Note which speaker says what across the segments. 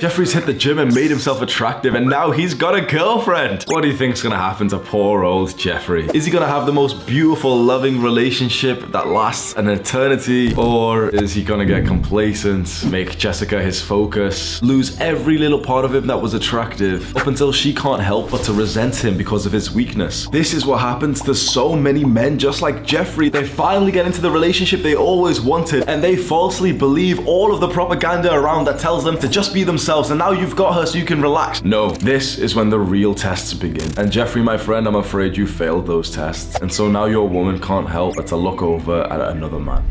Speaker 1: Jeffrey's hit the gym and made himself attractive, and now he's got a girlfriend. What do you think's gonna happen to poor old Jeffrey? Is he gonna have the most beautiful, loving relationship that lasts an eternity? Or is he gonna get complacent, make Jessica his focus, lose every little part of him that was attractive, up until she can't help but to resent him because of his weakness? This is what happens to so many men just like Jeffrey. They finally get into the relationship they always wanted, and they falsely believe all of the propaganda around that tells them to just be themselves, and now you've got her so you can relax. No, this is when the real tests begin. And Jeffrey, my friend, I'm afraid you failed those tests. And so now your woman can't help but to look over at another man.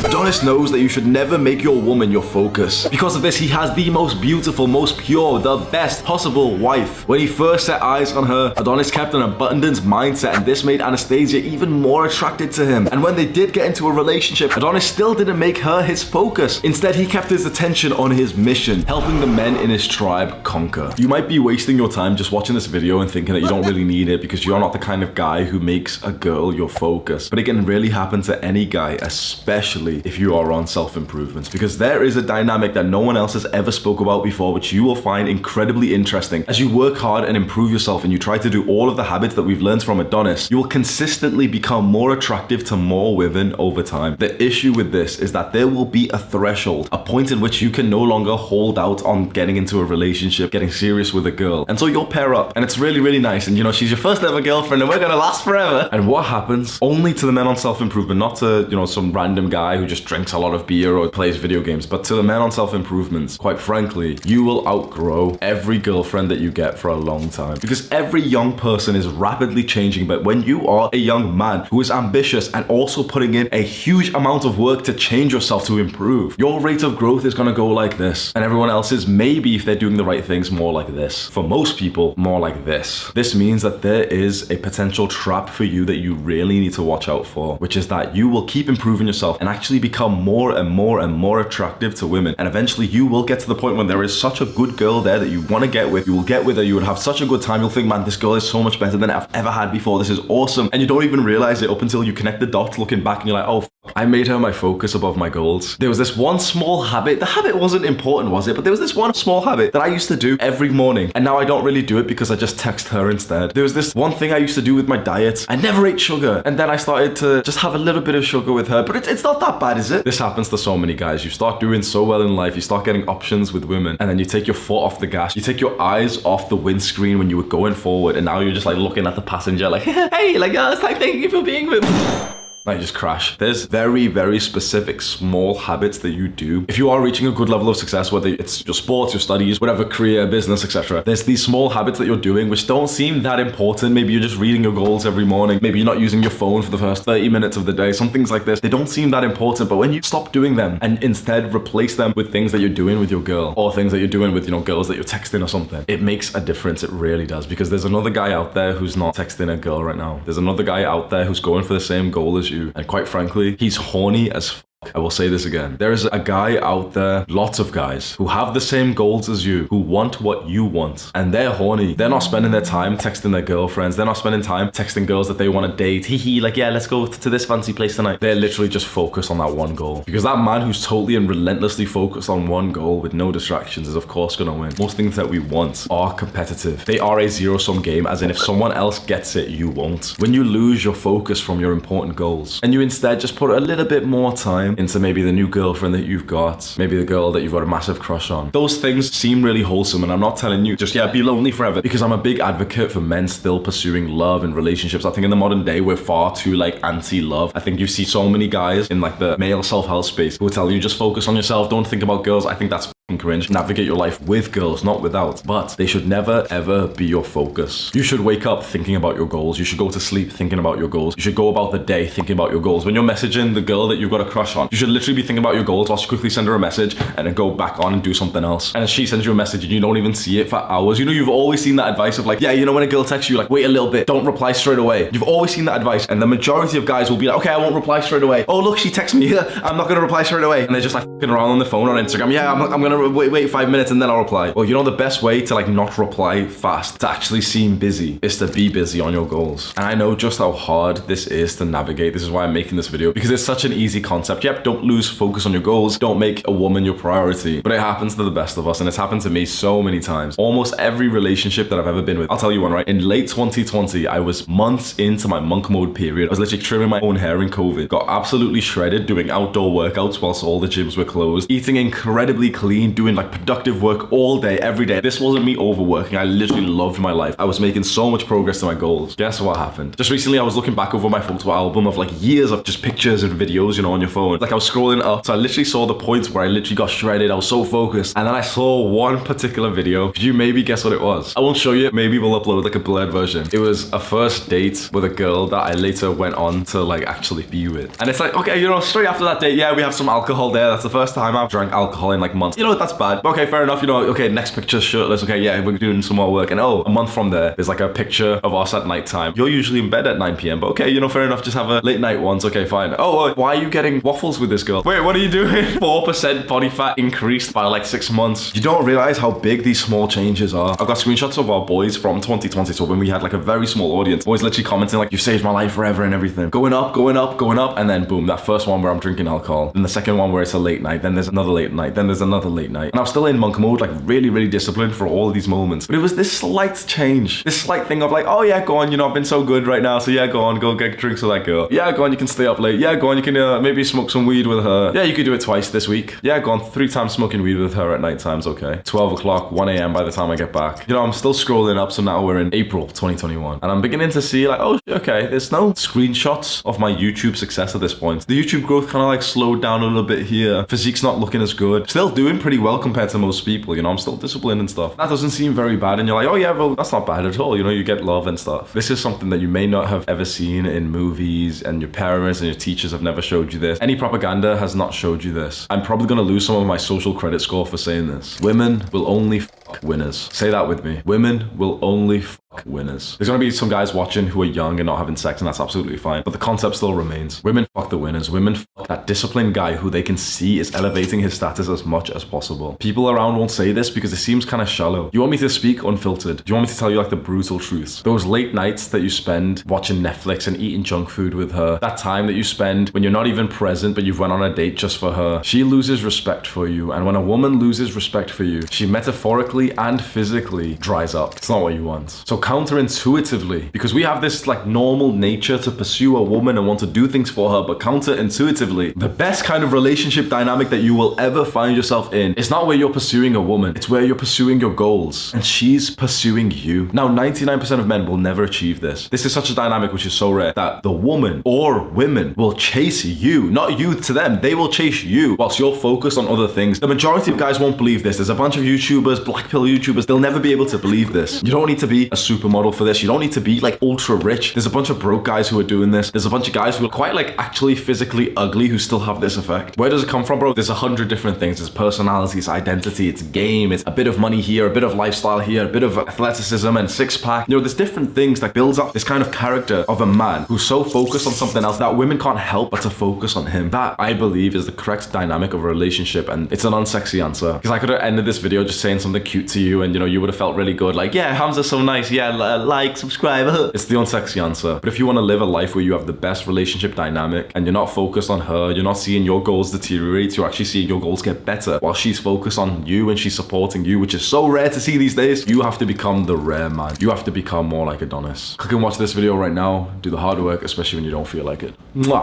Speaker 1: Adonis knows that you should never make your woman your focus. Because of this, he has the most beautiful, most pure, the best possible wife. When he first set eyes on her, Adonis kept an abundance mindset, and this made Anastasia even more attracted to him. And when they did get into a relationship, Adonis still didn't make her his focus. Instead, he kept his attention on his mission, helping the men in his tribe conquer. You might be wasting your time just watching this video and thinking that you don't really need it because you're not the kind of guy who makes a girl your focus. But it can really happen to any guy, especially if you are on self-improvement, because there is a dynamic that no one else has ever spoke about before, which you will find incredibly interesting. As you work hard and improve yourself and you try to do all of the habits that we've learned from Adonis, you will consistently become more attractive to more women over time. The issue with this is that there will be a threshold, a point in which you can no longer hold out on getting into a relationship, getting serious with a girl. And so you'll pair up, and it's really, really nice. And you know, she's your first ever girlfriend, and we're gonna last forever. And what happens? Only to the men on self-improvement, not to, you know, some random guy who just drinks a lot of beer or plays video games, but to the men on self-improvements, quite frankly, you will outgrow every girlfriend that you get for a long time. Because every young person is rapidly changing, but when you are a young man who is ambitious and also putting in a huge amount of work to change yourself, to improve, your rate of growth is gonna go like this. And everyone else's, maybe if they're doing the right things, more like this. For most people, more like this. This means that there is a potential trap for you that you really need to watch out for, which is that you will keep improving yourself and actually become more and more and more attractive to women. And eventually you will get to the point when there is such a good girl there that you want to get with. You will get with her, you would have such a good time, you'll think, man, this girl is so much better than I've ever had before, this is awesome. And you don't even realize it up until you connect the dots looking back and you're like, oh, I made her my focus above my goals. There was this one small habit. The habit wasn't important, was it? But there was this one small habit that I used to do every morning, and now I don't really do it because I just text her instead. There was this one thing I used to do with my diet. I never ate sugar, and then I started to just have a little bit of sugar with her, but it's not that bad, is it? This happens to so many guys. You start doing so well in life, you start getting options with women, and then you take your foot off the gas, you take your eyes off the windscreen when you were going forward, and now you're just like looking at the passenger like, hey, like, oh, it's like, thank you for being with me. Like, just crash. There's very, very specific small habits that you do. If you are reaching a good level of success, whether it's your sports, your studies, whatever, career, business, etc., there's these small habits that you're doing which don't seem that important. Maybe you're just reading your goals every morning. Maybe you're not using your phone for the first 30 minutes of the day. Some things like this, they don't seem that important. But when you stop doing them and instead replace them with things that you're doing with your girl, or things that you're doing with, you know, girls that you're texting or something, it makes a difference. It really does. Because there's another guy out there who's not texting a girl right now. There's another guy out there who's going for the same goal as you. And quite frankly, he's horny as f. I will say this again. There is a guy out there, lots of guys, who have the same goals as you, who want what you want, and they're horny. They're not spending their time texting their girlfriends. They're not spending time texting girls that they want to date. Hee, like, yeah, let's go to this fancy place tonight. They're literally just focused on that one goal. Because that man who's totally and relentlessly focused on one goal with no distractions is of course gonna win. Most things that we want are competitive. They are a zero-sum game, as in if someone else gets it, you won't. When you lose your focus from your important goals, and you instead just put a little bit more time into maybe the new girlfriend that you've got, maybe the girl that you've got a massive crush on. Those things seem really wholesome, and I'm not telling you just, yeah, be lonely forever, because I'm a big advocate for men still pursuing love and relationships. I think in the modern day, we're far too like anti-love. I think you see so many guys in like the male self-help space who will tell you just focus on yourself, don't think about girls. I think that's cringe. Navigate your life with girls, not without. But they should never ever be your focus. You should wake up thinking about your goals. You should go to sleep thinking about your goals. You should go about the day thinking about your goals. When you're messaging the girl that you've got a crush on, you should literally be thinking about your goals whilst you quickly send her a message and then go back on and do something else. And as she sends you a message and you don't even see it for hours, you know, you've always seen that advice of like, yeah, you know, when a girl texts you, like, wait a little bit, don't reply straight away. You've always seen that advice, and the majority of guys will be like, okay, I won't reply straight away. Oh look, she texts me, I'm not gonna reply straight away. And they're just like fucking around on the phone on Instagram. Yeah, I'm gonna gonna wait 5 minutes and then I'll reply. Well, you know the best way to like not reply fast, to actually seem busy, is to be busy on your goals. And I know just how hard this is to navigate. This is why I'm making this video, because it's such an easy concept. Yep, don't lose focus on your goals. Don't make a woman your priority. But it happens to the best of us, and it's happened to me so many times. Almost every relationship that I've ever been with. I'll tell you one, right? In late 2020, I was months into my monk mode period. I was literally trimming my own hair in COVID. Got absolutely shredded doing outdoor workouts whilst all the gyms were closed. Eating incredibly clean, doing like productive work all day, every day. This wasn't me overworking. I literally loved my life. I was making so much progress to my goals. Guess what happened? Just recently, I was looking back over my photo album of like years of just pictures and videos, you know, on your phone. Like I was scrolling up. So I literally saw the points where I literally got shredded. I was so focused. And then I saw one particular video. Could you maybe guess what it was? I won't show you. Maybe we'll upload like a blurred version. It was a first date with a girl that I later went on to like actually be with. And it's like, okay, you know, straight after that date, yeah, we have some alcohol there. That's the first time I've drank alcohol in like months. You know, that's bad. Okay, fair enough. You know, okay, next picture's shirtless. Okay, yeah, we're doing some more work. And oh, a month from there, there's like a picture of us at nighttime. You're usually in bed at 9 p.m. But okay, you know, fair enough. Just have a late night once. Okay, fine. Oh, why are you getting waffles with this girl? Wait, what are you doing? 4% body fat increased by like 6 months. You don't realize how big these small changes are. I've got screenshots of our boys from 2020. So when we had like a very small audience, boys literally commenting like, you've saved my life forever and everything. Going up, going up, going up. And then boom, that first one where I'm drinking alcohol. Then the second one where it's a late night. Then there's another late night. Then there's another late night. And I was still in monk mode, like really, really disciplined for all of these moments. But it was this slight change. This slight thing of like, oh yeah, go on, you know, I've been so good right now. So yeah, go on, go get drinks with that girl. Yeah, go on, you can stay up late. Yeah, go on, you can maybe smoke some weed with her. Yeah, you could do it twice this week. Yeah, go on, 3 times smoking weed with her at night time's okay. 12 o'clock, 1 a.m. by the time I get back. You know, I'm still scrolling up. So now we're in April 2021. And I'm beginning to see like, oh, okay, there's no screenshots of my YouTube success at this point. The YouTube growth kind of like slowed down a little bit here. Physique's not looking as good. Still doing pretty well compared to most people. You know, I'm still disciplined and stuff. That doesn't seem very bad. And you're like, oh yeah, well, that's not bad at all. You know, you get love and stuff. This is something that you may not have ever seen in movies, and your parents and your teachers have never showed you this. Any propaganda has not showed you this. I'm probably going to lose some of my social credit score for saying this. Women will only fuck winners. Say that with me. Women will only fuck winners. There's gonna be some guys watching who are young and not having sex, and that's absolutely fine. But the concept still remains. Women fuck the winners. Women fuck that disciplined guy who they can see is elevating his status as much as possible. People around won't say this because it seems kind of shallow. You want me to speak unfiltered? Do you want me to tell you like the brutal truths? Those late nights that you spend watching Netflix and eating junk food with her, that time that you spend when you're not even present but you've went on a date just for her, she loses respect for you. And when a woman loses respect for you, she metaphorically and physically dries up. It's not what you want. So counterintuitively, because we have this like normal nature to pursue a woman and want to do things for her, but counterintuitively, the best kind of relationship dynamic that you will ever find yourself in is not where you're pursuing a woman, it's where you're pursuing your goals and she's pursuing you. Now 99% of men will never achieve this. This is such a dynamic which is so rare that the woman or women will chase you, not you to them. They will chase you whilst you're focused on other things. The majority of guys won't believe this. There's a bunch of YouTubers, black pill YouTubers, they'll never be able to believe this. You don't need to be a supermodel for this. You don't need to be like ultra rich. There's a bunch of broke guys who are doing this. There's a bunch of guys who are quite like actually physically ugly who still have this effect. Where does it come from, bro? There's 100 different things. It's personality, it's identity, it's game, it's a bit of money here, a bit of lifestyle here, a bit of athleticism and six pack. You know, there's different things that builds up this kind of character of a man who's so focused on something else that women can't help but to focus on him. That, I believe, is the correct dynamic of a relationship, and it's an unsexy answer. Because I could have ended this video just saying something cute to you and, you know, you would have felt really good. Like, yeah, Hamza's so nice. Yeah, like, subscribe. It's the unsexy answer. But if you want to live a life where you have the best relationship dynamic and you're not focused on her, you're not seeing your goals deteriorate, you're actually seeing your goals get better while she's focused on you and she's supporting you, which is so rare to see these days, you have to become the rare man. You have to become more like Adonis. Click and watch this video right now. Do the hard work, especially when you don't feel like it. Mwah.